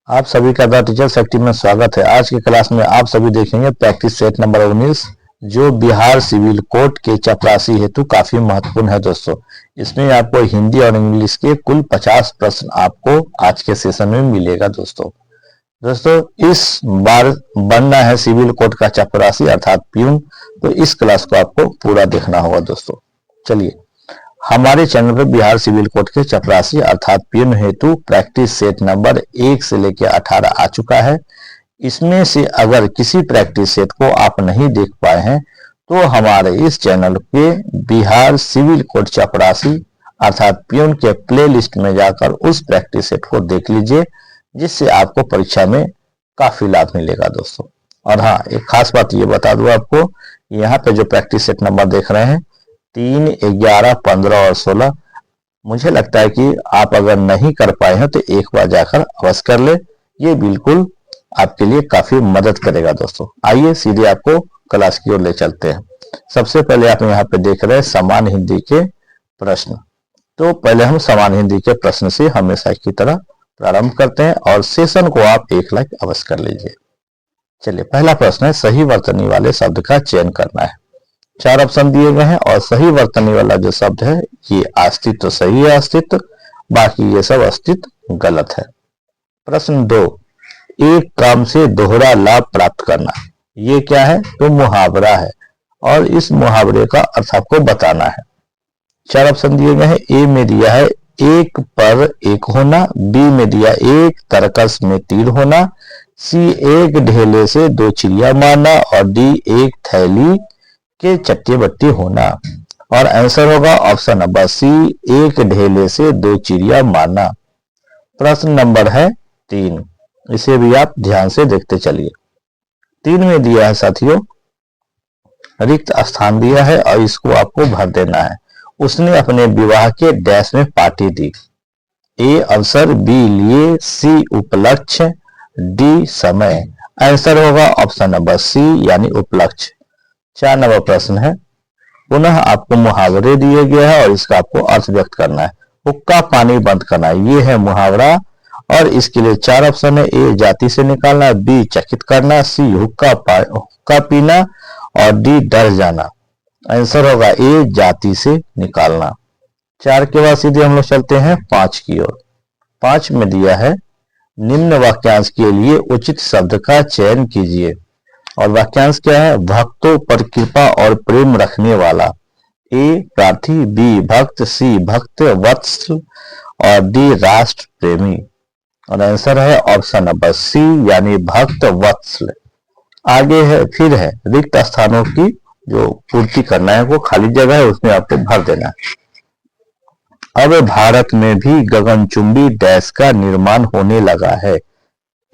आप सभी का द टीचर्स एक्टिव में स्वागत है। आज की क्लास में आप सभी देखेंगे प्रैक्टिस सेट नंबर 19 जो बिहार सिविल कोड के चपरासी हेतु काफी महत्वपूर्ण है दोस्तों। इसमें आपको हिंदी और इंग्लिश के कुल 50 प्रश्न आपको आज के सेशन में मिलेगा दोस्तों। इस बार बनना है सिविल कोड का चपरासी अर्थात प्यून, तो इस क्लास को आपको पूरा देखना होगा दोस्तों। चलिए, हमारे चैनल पर बिहार सिविल कोड के चपरासी अर्थात प्यून हेतु प्रैक्टिस सेट नंबर 1 से लेकर 18 आ चुका है। इसमें से अगर किसी प्रैक्टिस सेट को आप नहीं देख पाए हैं तो हमारे इस चैनल के बिहार सिविल कोड चपरासी अर्थात प्यून के प्लेलिस्ट में जाकर उस प्रैक्टिस सेट को देख लीजिए, जिससे आपको परीक्षा में काफी लाभ मिलेगा दोस्तों। और हाँ, एक खास बात ये बता दूं आपको, यहाँ पे जो प्रैक्टिस सेट नंबर देख रहे हैं 3, 11, 15 और 16, मुझे लगता है कि आप अगर नहीं कर पाए हैं तो एक बार जाकर अवश्य कर ले। ये बिल्कुल आपके लिए काफी मदद करेगा दोस्तों। आइए सीधे आपको क्लास की ओर ले चलते हैं। सबसे पहले आप यहाँ पे देख रहे हैं समान हिंदी के प्रश्न। तो पहले हम समान हिंदी के प्रश्न से हमेशा की तरह प्रारंभ करते हैं और सेशन को आप 1 लाइक अवश्य कर लीजिए। चलिए, पहला प्रश्न है सही वर्तनी वाले शब्द का चयन करना है। 4 ऑप्शन दिए गए हैं और सही वर्तनी वाला जो शब्द है ये अस्तित्व सही है, अस्तित्व, बाकी ये सब अस्तित्व गलत है। प्रश्न 2, एक काम से दोहरा लाभ प्राप्त करना, ये क्या है? तो मुहावरा है और इस मुहावरे का अर्थ आपको बताना है। 4 ऑप्शन दिए गए हैं। ए में दिया है एक पर एक होना, बी में दिया एक तरकस में तीर होना, सी एक ढेले से 2 चिड़िया मारना और डी एक थैली के चट्टे बट्टी होना। और आंसर होगा ऑप्शन नंबर सी, एक ढेले से 2 चिड़िया मारना। प्रश्न नंबर है 3, इसे भी आप ध्यान से देखते चलिए। 3 में दिया है साथियों, रिक्त स्थान दिया है और इसको आपको भर देना है। उसने अपने विवाह के डैश में पार्टी दी। ए अवसर, बी लिए, सी उपलक्ष्य, डी समय। आंसर होगा ऑप्शन नंबर सी यानी उपलक्ष्य। 4 नंबर प्रश्न है, पुनः आपको मुहावरे दिए गए हैं और इसका आपको अर्थ व्यक्त करना है। हुक्का पानी बंद करना, ये है मुहावरा और इसके लिए 4 ऑप्शन है। ए जाति से निकालना, बी चकित करना, सी हुक्का पीना और डी डर जाना। आंसर होगा ए जाति से निकालना। 4 के बाद सीधे हम लोग चलते हैं 5 की ओर। 5 में दिया है निम्न वाक्यांश के लिए उचित शब्द का चयन कीजिए। और वाक्यांश क्या है? भक्तों पर कृपा और प्रेम रखने वाला। ए प्रार्थी, बी भक्त, सी भक्त वत्सल और डी राष्ट्र प्रेमी। और आंसर है ऑप्शन नंबर सी यानी भक्त वत्सल। आगे है फिर है रिक्त स्थानों की जो पूर्ति करना है, वो खाली जगह है उसमें आपको भर देना है। अब भारत में भी गगनचुंबी डैश का निर्माण होने लगा है।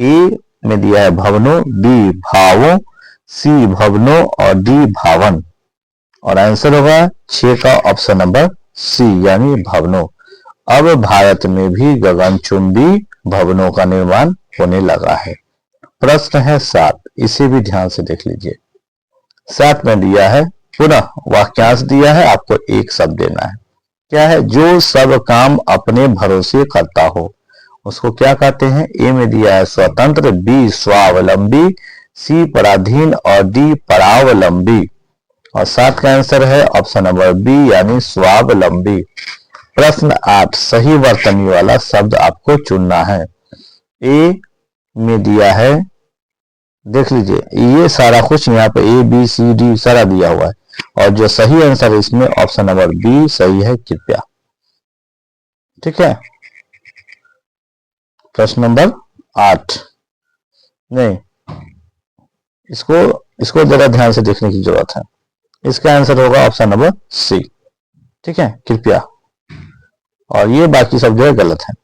ए में दिया है भवनों, बी भावों, सी भवनों और डी भावन। और आंसर होगा 6 का ऑप्शन नंबर सी यानी भवनों। अब भारत में भी गगनचुंबी भवनों का निर्माण होने लगा है। प्रश्न है 7, इसे भी ध्यान से देख लीजिए। 7 में दिया है पुनः वाक्यांश दिया है, आपको एक शब्द देना है। क्या है? जो सब काम अपने भरोसे करता हो, उसको क्या कहते हैं? ए में दिया है स्वतंत्र, बी स्वावलंबी, सी पराधीन और डी परावलंबी। और 7 का आंसर है ऑप्शन नंबर बी यानी स्वावलंबी। प्रश्न 8, सही वर्तनी वाला शब्द आपको चुनना है। ए में दिया है, देख लीजिए ये सारा कुछ यहाँ पे ए बी सी डी सारा दिया हुआ है और जो सही आंसर है इसमें ऑप्शन नंबर बी सही है, कृपया। ठीक है। प्रश्न नंबर 8 नहीं, इसको जरा ध्यान से देखने की जरूरत है। इसका आंसर होगा ऑप्शन नंबर सी। ठीक है, कृपया। और ये बाकी सब जो है गलत है।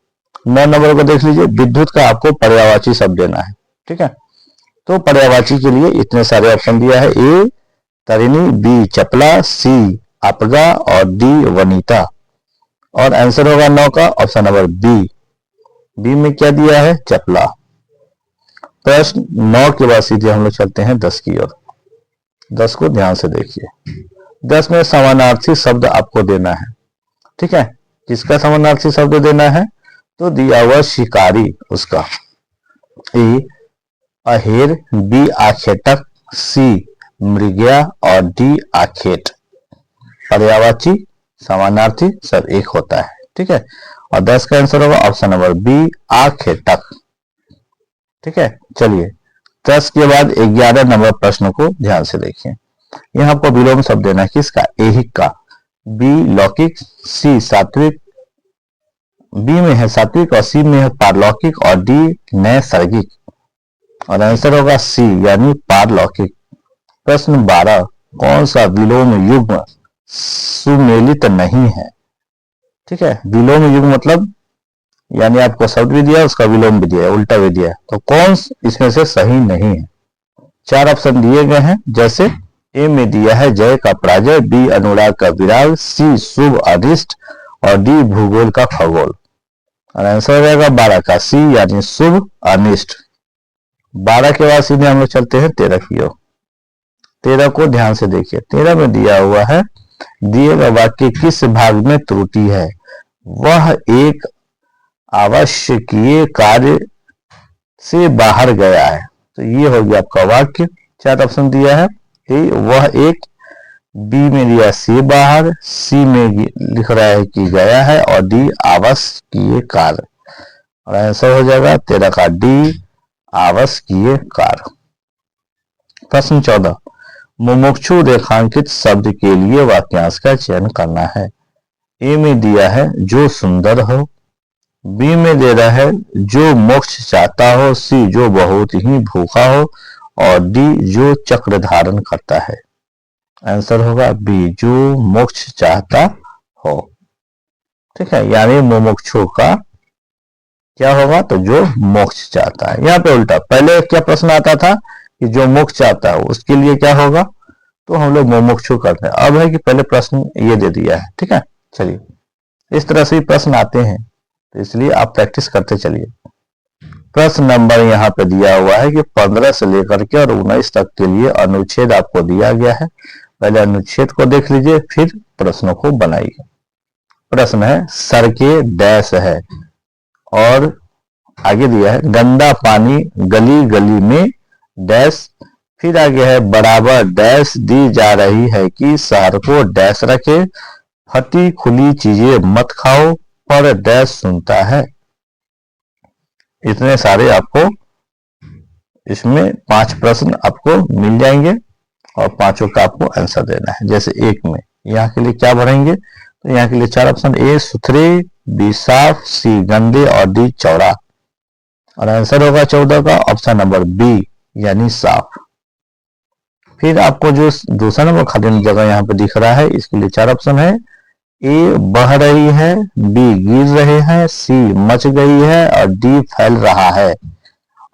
9 नंबर को देख लीजिए, विद्युत का आपको पर्यायवाची शब्द देना है। ठीक है, तो पर्यायवाची के लिए इतने सारे ऑप्शन दिया है। ए तरिणी, बी चपला, सी अपगा और डी वनिता। और आंसर होगा 9 का ऑप्शन नंबर बी। बी में क्या दिया है? चपला। प्रश्न 9 के बाद सीधे हम लोग चलते हैं 10 की ओर। 10 को ध्यान से देखिए। 10 में समानार्थी शब्द आपको देना है। ठीक है, किसका समानार्थी शब्द देना है? तो दिया हुआ शिकारी उसका। ए अहेर, बी आखेटक, सी मृगया और डी आखेट। पर्यायवाची समानार्थी सब एक होता है, ठीक है। और 10 का आंसर होगा ऑप्शन नंबर बी आखेटक, ठीक है। चलिए 10 के बाद 11 नंबर प्रश्न को ध्यान से देखिए। यहाँ आपको विलोम शब्द देना है किसका, ऐहिक का। बी लौकिक, सी सात्विक, बी में है सात्विक और सी में है पारलौकिक और डी नैसर्गिक। और आंसर होगा सी यानी पारलौकिक। प्रश्न 12, कौन सा विलोम युग्म सुमेलित नहीं है, ठीक है। विलोम युग्म मतलब यानी आपको शब्द भी दिया उसका विलोम भी दिया, उल्टा भी दिया, तो कौन इसमें से सही नहीं है। 4 ऑप्शन दिए गए हैं, जैसे ए में दिया है जय का पराजय, बी अनुराग का विराग, सी शुभ अनिष्ट और डी भूगोल का खगोल। और आंसर हो जाएगा 12 का सी यानी शुभ अनिष्ट। 12 के बाद सीधे हम लोग चलते हैं 13 की ओर। 13 को ध्यान से देखिए। 13 में दिया हुआ है दिए गए वाक्य किस भाग में त्रुटि है, वह एक आवश्यकीय कार्य से बाहर गया है। तो ये हो गया आपका वाक्य। 4 ऑप्शन दिया है, ए वह एक, बी में दिया से बाहर, सी में लिख रहा है कि गया है और डी आवश्यकीय कार्य। और आंसर हो जाएगा 13 का डी आवश्यकीय कार्य। प्रश्न 14, मुमुक्षु रेखांकित शब्द के लिए वाक्यांश का चयन करना है। ए में दिया है जो सुंदर हो, बी में दे रहा है जो मोक्ष चाहता हो, सी जो बहुत ही भूखा हो और डी जो चक्र धारण करता है। आंसर होगा बी जो मोक्ष चाहता हो, ठीक है। यानी मुमुक्षु का क्या होगा, तो जो मोक्ष चाहता है। यहाँ पे उल्टा, पहले क्या प्रश्न आता था कि जो मोक्ष चाहता है उसके लिए क्या होगा, तो हम लोग मुमुक्षु करते हैं। अब है कि पहले प्रश्न ये दे दिया है, ठीक है। चलिए इस तरह से प्रश्न आते हैं, तो इसलिए आप प्रैक्टिस करते चलिए। प्रश्न नंबर यहाँ पे दिया हुआ है कि 15 से लेकर के और 19 तक के लिए अनुच्छेद आपको दिया गया है। पहले अनुच्छेद को देख लीजिए, फिर प्रश्नों को बनाइए। प्रश्न है सड़कें डैश है, और आगे दिया है गंदा पानी गली गली में डैश, फिर आगे है बराबर डैश दी जा रही है कि शहर को डैश रखे, फटी खुली चीजें मत खाओ पर डैश सुनता है। इतने सारे आपको इसमें 5 प्रश्न आपको मिल जाएंगे और 5 का आपको आंसर देना है। जैसे एक में यहाँ के लिए क्या भरेंगे, तो यहाँ के लिए 4 ऑप्शन, ए सुथरे, बी साफ, सी गंदे और डी चौड़ा। और आंसर होगा 14 का ऑप्शन नंबर बी यानी साफ। फिर आपको जो दूसरा नंबर खाली जगह यहाँ पे दिख रहा है, इसके लिए 4 ऑप्शन है, ए बह रही है, बी गिर रहे हैं, सी मच गई है और डी फैल रहा है।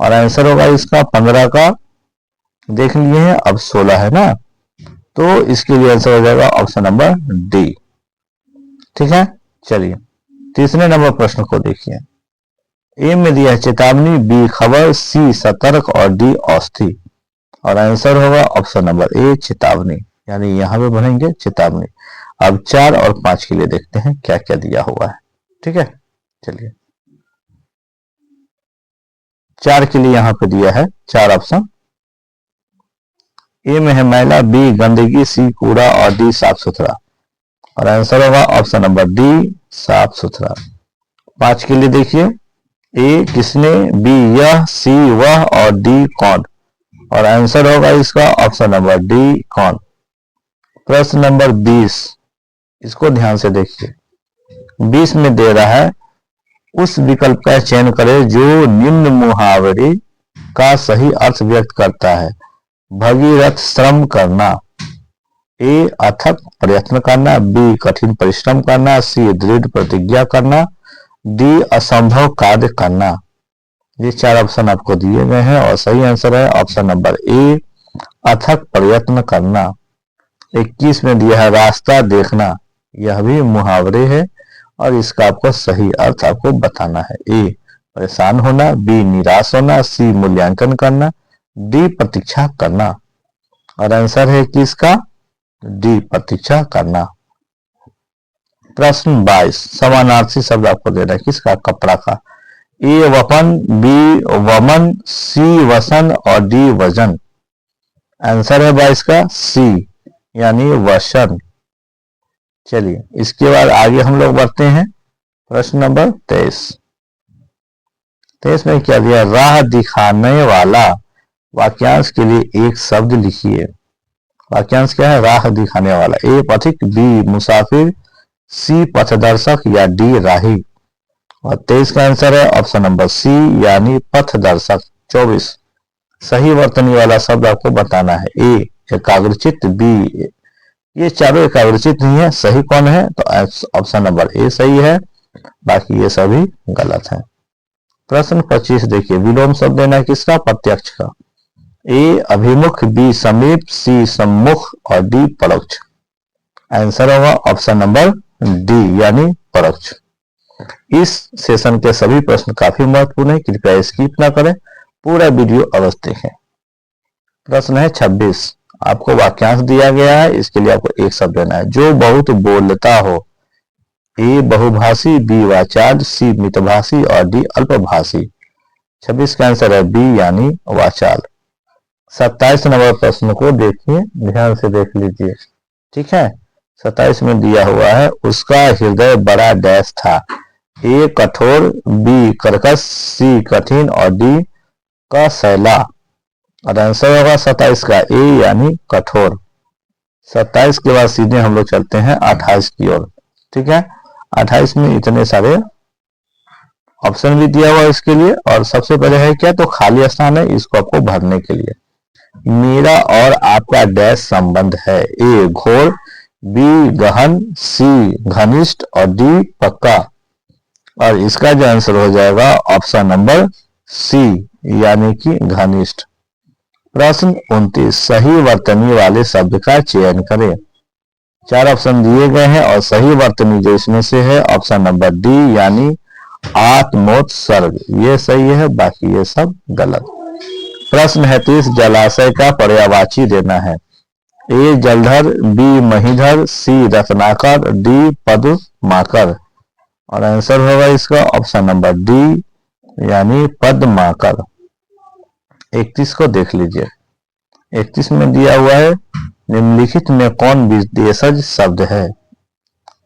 और आंसर होगा इसका 15 का देख लिए हैं, अब 16 है ना, तो इसके लिए आंसर हो जाएगा ऑप्शन नंबर डी, ठीक है। चलिए तीसरे नंबर प्रश्न को देखिए। ए में दिया है चेतावनी, बी खबर, सी सतर्क और डी औषधि। और आंसर होगा ऑप्शन नंबर ए चेतावनी, यानी यहां पे बनेंगे चेतावनी। अब 4 और 5 के लिए देखते हैं क्या क्या दिया हुआ है, ठीक है। चलिए 4 के लिए यहां पे दिया है 4 ऑप्शन। ए में है मैला, बी गंदगी, सी कूड़ा और डी साफ सुथरा। और आंसर होगा ऑप्शन नंबर डी साफ सुथरा। 5 के लिए देखिए, ए किसने, बी यह, सी वह और डी कौन। और आंसर होगा इसका ऑप्शन नंबर डी कौन। प्रश्न नंबर 20, इसको ध्यान से देखिए। 20 में दे रहा है उस विकल्प का चयन करें जो निम्न मुहावरे का सही अर्थ व्यक्त करता है। भगीरथ श्रम करना, ए अथक प्रयत्न करना, बी कठिन परिश्रम करना, सी दृढ़ प्रतिज्ञा करना, डी असंभव कार्य करना। ये 4 ऑप्शन आपको दिए गए हैं और सही आंसर है ऑप्शन नंबर ए अथक प्रयत्न करना। 21 में दिया है रास्ता देखना, यह भी मुहावरे है और इसका आपको सही अर्थ आपको बताना है। ए परेशान होना, बी निराश होना, सी मूल्यांकन करना, डी प्रतीक्षा करना। और आंसर है कि इसका डी प्रतीक्षा करना। प्रश्न 22, समानार्थी शब्द आपको देना है किसका, कपड़ा का। ए वपन, बी वमन, सी वसन और डी वजन। आंसर है 22 का सी यानी वसन। चलिए इसके बाद आगे हम लोग बढ़ते हैं। प्रश्न नंबर 23। 23 में क्या दिया? राह दिखाने वाला। वाक्यांश के लिए एक शब्द लिखिए। वाक्यांश क्या है? राह दिखाने वाला। ए पथिक, बी मुसाफिर, सी पथदर्शक या डी राही। और 23 का आंसर है ऑप्शन नंबर सी यानी पथदर्शक। 24 सही वर्तनी वाला शब्द आपको बताना है। ए एकाग्रचित, बी ये चारों एकाग्रचित नहीं है। सही कौन है? तो ऑप्शन नंबर ए सही है, बाकी ये सभी गलत है। प्रश्न 25 देखिए, विलोम शब्द देना है किसका? प्रत्यक्ष का। ए अभिमुख, बी समीप, सी सम्मुख और डी परोक्ष। आंसर होगा ऑप्शन नंबर डी यानी परोक्ष। इस सेशन के सभी प्रश्न काफी महत्वपूर्ण है, कृपया स्किप ना करें, पूरा वीडियो अवश्य देखें। प्रश्न है 26। आपको वाक्यांश दिया गया है, इसके लिए आपको एक शब्द देना है। जो बहुत बोलता हो। ए बहुभाषी, बी वाचाल, सी मितभाषी और डी अल्पभाषी। 26 का आंसर है बी यानी वाचाल। 27 नंबर प्रश्न को देखिए, ध्यान से देख लीजिए, ठीक है। 27 में दिया हुआ है, उसका हृदय बड़ा डैश था। ए कठोर, बी कर्कश, सी कठिन और डी का शैला। और आंसर होगा 27 का ए यानी कठोर। 27 के बाद सीधे हम लोग चलते हैं 28 की ओर, ठीक है। 28 में इतने सारे ऑप्शन भी दिया हुआ है इसके लिए। और सबसे पहले है क्या? तो खाली स्थान है, इसको आपको भरने के लिए। मेरा और आपका डैश संबंध है। ए घोर, बी गहन, सी घनिष्ठ और डी पक्का। और इसका जो आंसर हो जाएगा ऑप्शन नंबर सी यानी कि घनिष्ठ। प्रश्न 29। सही वर्तनी वाले शब्द का चयन करें। 4 ऑप्शन दिए गए हैं और सही वर्तनी जो इसमें से है ऑप्शन नंबर डी यानी आत्मोत्सर्ग, ये सही है, बाकी ये सब गलत। प्रश्न है 30। जलाशय का पर्यायवाची देना है। ए जलधर, बी महीधर, सी रत्नाकर, डी पद्माकर। और आंसर होगा इसका ऑप्शन नंबर डी यानी पद्माकर। 31 को देख लीजिए। 31 में दिया हुआ है, निम्नलिखित में कौन विदेशज शब्द है?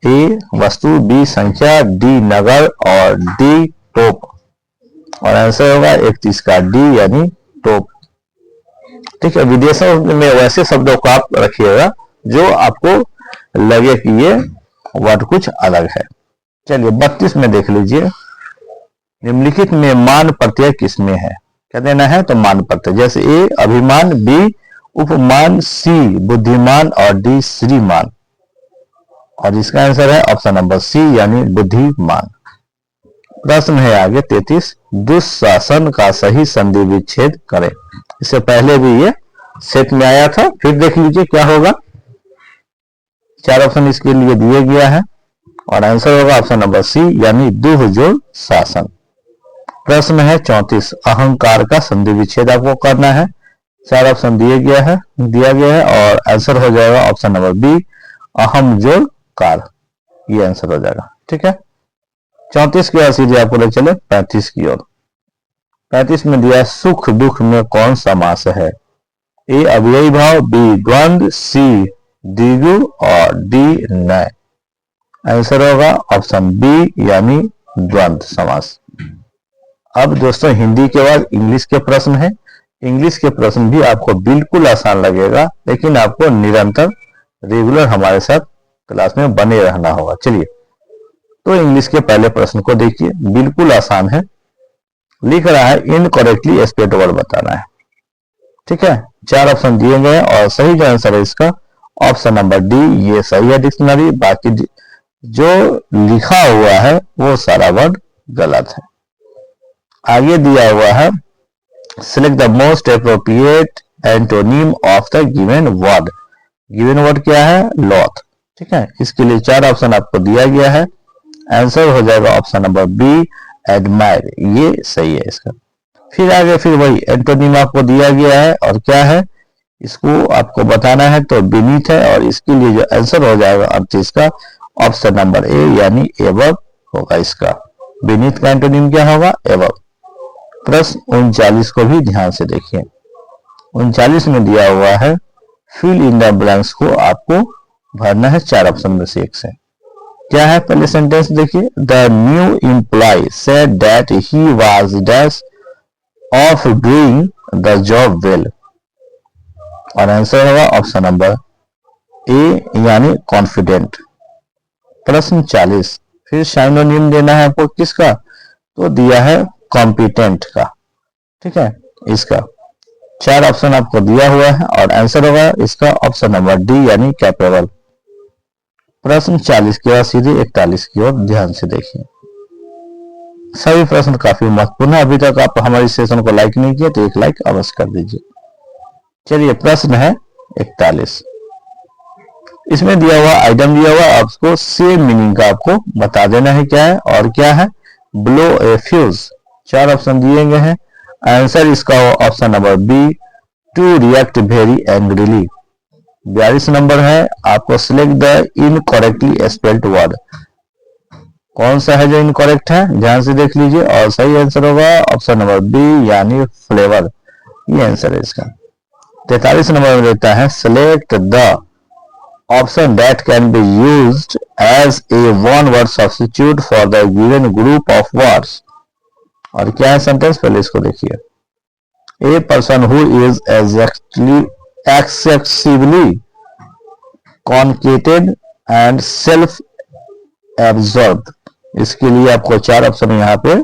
ए वस्तु, बी संख्या, डी नगर और डी टोप। और आंसर होगा 31 का डी यानी टोप, ठीक है। विदेशों में वैसे शब्दों को आप रखिएगा जो आपको लगे कि ये वर्ड कुछ अलग है। चलिए 32 में देख लीजिए, निम्नलिखित में मान प्रत्यय किसमें है? क्या देना है? तो मान प्रत्यय, जैसे ए अभिमान, बी उपमान, सी बुद्धिमान और डी श्रीमान। और इसका आंसर है ऑप्शन नंबर सी यानी बुद्धिमान। प्रश्न है आगे 33। दुशासन का सही संधि विच्छेद करें। इससे पहले भी ये सेट में आया था, फिर देख लीजिए क्या होगा। 4 ऑप्शन इसके लिए दिए गया है और आंसर होगा ऑप्शन नंबर सी यानी दुह जोड़ शासन। प्रश्न है 34। अहंकार का संधि विच्छेद आपको करना है। 4 ऑप्शन दिया गया है और आंसर हो जाएगा ऑप्शन नंबर बी अहम जोड़ कार, ये आंसर हो जाएगा, ठीक है। 34 के बाद सीधे आपको ले चले 35 की ओर। 35 में दिया सुख दुख में कौन समास है? ए अव्ययी भाव, बी द्वंद्व, सी द्विगु और डी नय। आंसर होगा ऑप्शन बी यानी द्वंद्व समास। अब दोस्तों हिंदी के बाद इंग्लिश के प्रश्न है। इंग्लिश के प्रश्न भी आपको बिल्कुल आसान लगेगा, लेकिन आपको निरंतर रेगुलर हमारे साथ क्लास में बने रहना होगा। चलिए तो इंग्लिश के पहले प्रश्न को देखिए, बिल्कुल आसान है। लिख रहा है इनकरेक्टली स्पेल्ड वर्ड बताना है, ठीक है। 4 ऑप्शन दिए गए और सही जो आंसर है इसका ऑप्शन नंबर डी, ये सही है डिक्शनरी। बाकी जो लिखा हुआ है वो सारा वर्ड गलत है। आगे दिया हुआ है select the most appropriate antonym of the given word. Given word क्या है? लॉथ, ठीक है। इसके लिए 4 ऑप्शन आपको दिया गया है। आंसर हो जाएगा ऑप्शन नंबर बी एडमायर, ये सही है इसका। फिर आगे फिर वही एंटोनिम आपको दिया गया है और क्या है इसको आपको बताना है, तो बीनीथ है। और इसके लिए जो आंसर हो जाएगा 38 का ऑप्शन नंबर ए यानी एबव होगा इसका। बीनीथ का एंटोनिम क्या होगा? एबव। प्रश्न 39 को भी ध्यान से देखिए। 39 में दिया हुआ है फिल इन द ब्लैंक्स को आपको भरना है 4 ऑप्शन में से एक से। क्या है पहले सेंटेंस देखिए, the new employ said that he was dash of doing the job well, और आंसर होगा ऑप्शन नंबर ए यानी कॉन्फिडेंट। प्रश्न 40, फिर सिनोनिम देना है आपको किसका? तो दिया है कॉम्पिटेंट का, ठीक है। इसका 4 ऑप्शन आपको दिया हुआ है और आंसर होगा इसका ऑप्शन नंबर डी यानी कैपेबल। प्रश्न 40 के बाद सीधे 41 की ओर ध्यान से देखिए। सभी प्रश्न काफी महत्वपूर्ण है। अभी तक आप हमारे सेशन को लाइक नहीं किए तो एक लाइक अवश्य कर दीजिए। चलिए प्रश्न है 41। इसमें दिया हुआ आइटम दिया हुआ आपको सेम मीनिंग का आपको बता देना है क्या है और क्या है। ब्लो ए फ्यूज, 4 ऑप्शन दिए गए हैं। आंसर इसका option number B, to react very angrily. 42 नंबर है आपको select the incorrectly spelled word, कौन सा है जो इनकरेक्ट है ध्यान से देख लीजिए, और सही आंसर होगा ऑप्शन नंबर बी यानी फ्लेवर, ये आंसर है इसका। 43 नंबर में देता है select the option that can be used as a one word substitute for the given group of words, और क्या है सेंटेंस पहले इसको देखिए। A person who is excessively conceited and self absorbed, इसके लिए आपको 4 ऑप्शन यहाँ पे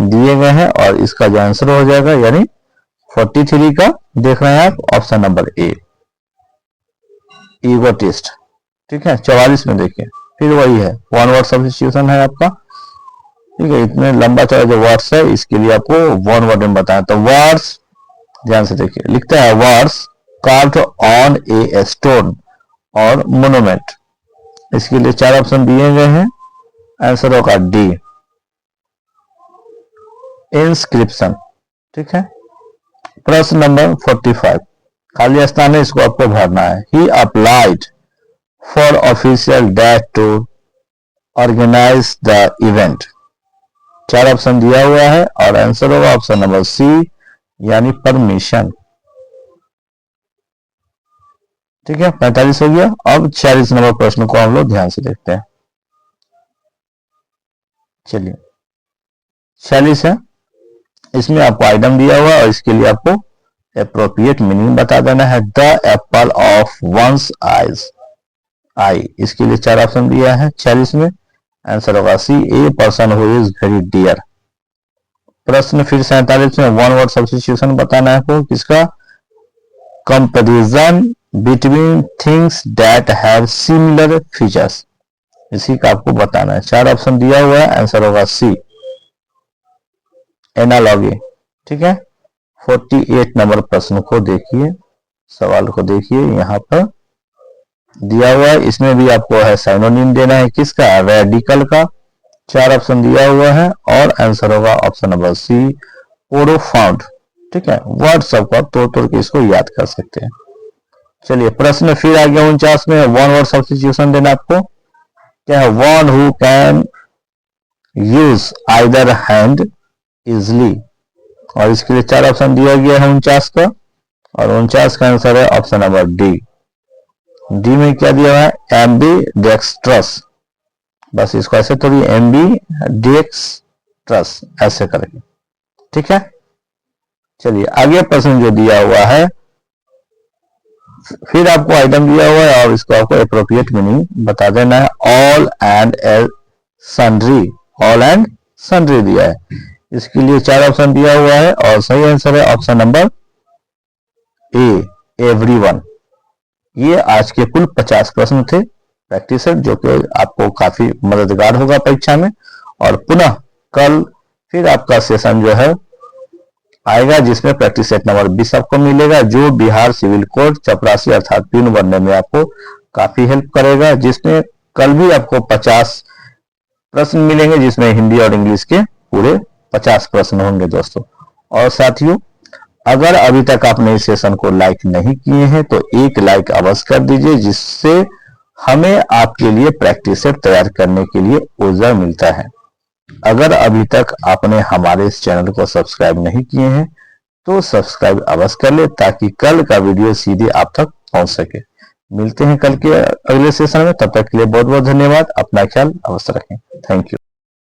दिए गए हैं और इसका जो आंसर हो जाएगा यानी 43 का देख रहे हैं आप ऑप्शन नंबर ए, ईगोटिस्ट, ठीक है। 44 में देखिए फिर वही है, वन वर्ड सब्स्टिट्यूशन है आपका, ठीक है। इतने लंबा चौड़ा जो वर्ड्स है इसके लिए आपको वन वर्ड में बताया, तो वर्ड्स ध्यान से देखिए, लिखता है words carved on a stone और मोनुमेंट, इसके लिए 4 ऑप्शन दिए गए हैं। आंसर होगा डी, इंस्क्रिप्शन, ठीक है। प्रश्न नंबर 45, खाली स्थान है इसको आपको भरना है। He applied for official date to organise the event, 4 option दिया हुआ है और आंसर होगा ऑप्शन नंबर सी यानी परमिशन, ठीक है। 45 हो गया। अब 46 नंबर प्रश्न को हम लोग ध्यान से देखते हैं। चलिए 46 है, इसमें आपको आइटम दिया हुआ और इसके लिए आपको एप्रोप्रिएट मीनिंग बता देना है। The apple of one's eyes, I, इसके लिए 4 ऑप्शन दिया है 46 में। आंसर होगा C, a person who is very dear. प्रश्न फिर 47 में वन वर्ड सब्स्टिट्यूशन बताना है आपको किसका, comparison between things that have similar features, इसी का आपको बताना है। 4 ऑप्शन दिया हुआ है, आंसर होगा सी, एनालॉजी, ठीक है। 48 नंबर प्रश्न को देखिए, सवाल को देखिए, यहाँ पर दिया हुआ है, इसमें भी आपको है सिनोनिम देना है किसका, रेडिकल का। 4 ऑप्शन दिया हुआ है और आंसर होगा ऑप्शन नंबर सी, प्रोफाउंड, ठीक है। वर्ड सबका तोड़ तोड़ के इसको याद कर सकते हैं। चलिए प्रश्न फिर आ गया 49 में, वन वर्ड सब्स्टिट्यूशन देना आपको क्या है। One who can use either hand easily, और इसके लिए 4 ऑप्शन दिया गया है 49 का, और 49 का आंसर है ऑप्शन नंबर डी। डी में क्या दिया हुआ है, एम्बीडेक्स्ट्रस, बस इसको ऐसे थोड़ी एम्बीडेक्स्ट्रस ऐसे करेंगे, ठीक है। चलिए आगे प्रश्न जो दिया हुआ है, फिर आपको आइटम दिया हुआ है और इसको आपको एप्रोप्रिएट मीनिंग बता देना है। All and sundry, all and sundry दिया है, इसके लिए 4 ऑप्शन दिया हुआ है और सही आंसर है ऑप्शन नंबर ए, एवरीवन। ये आज के कुल 50 प्रश्न थे प्रैक्टिस सेट, जो कि आपको काफी मददगार होगा परीक्षा में। और पुनः कल फिर आपका सेशन जो है आएगा, जिसमें प्रैक्टिस सेट नंबर 20 आपको मिलेगा, जो बिहार सिविल कोड चपरासी अर्थात पिन बनने में आपको काफी हेल्प करेगा। जिसमें कल भी आपको 50 प्रश्न मिलेंगे, जिसमें हिंदी और इंग्लिश के पूरे 50 प्रश्न होंगे दोस्तों। और साथियों, अगर अभी तक आपने इस सेशन को लाइक नहीं किए हैं तो एक लाइक अवश्य कर दीजिए, जिससे हमें आपके लिए प्रैक्टिस सेट तैयार करने के लिए ऊर्जा मिलता है। अगर अभी तक आपने हमारे इस चैनल को सब्सक्राइब नहीं किए हैं तो सब्सक्राइब अवश्य कर ले ताकि कल का वीडियो सीधे आप तक पहुंच सके। मिलते हैं कल के अगले सेशन में, तब तक के लिए बहुत बहुत धन्यवाद। अपना ख्याल अवश्य रखें। Thank you.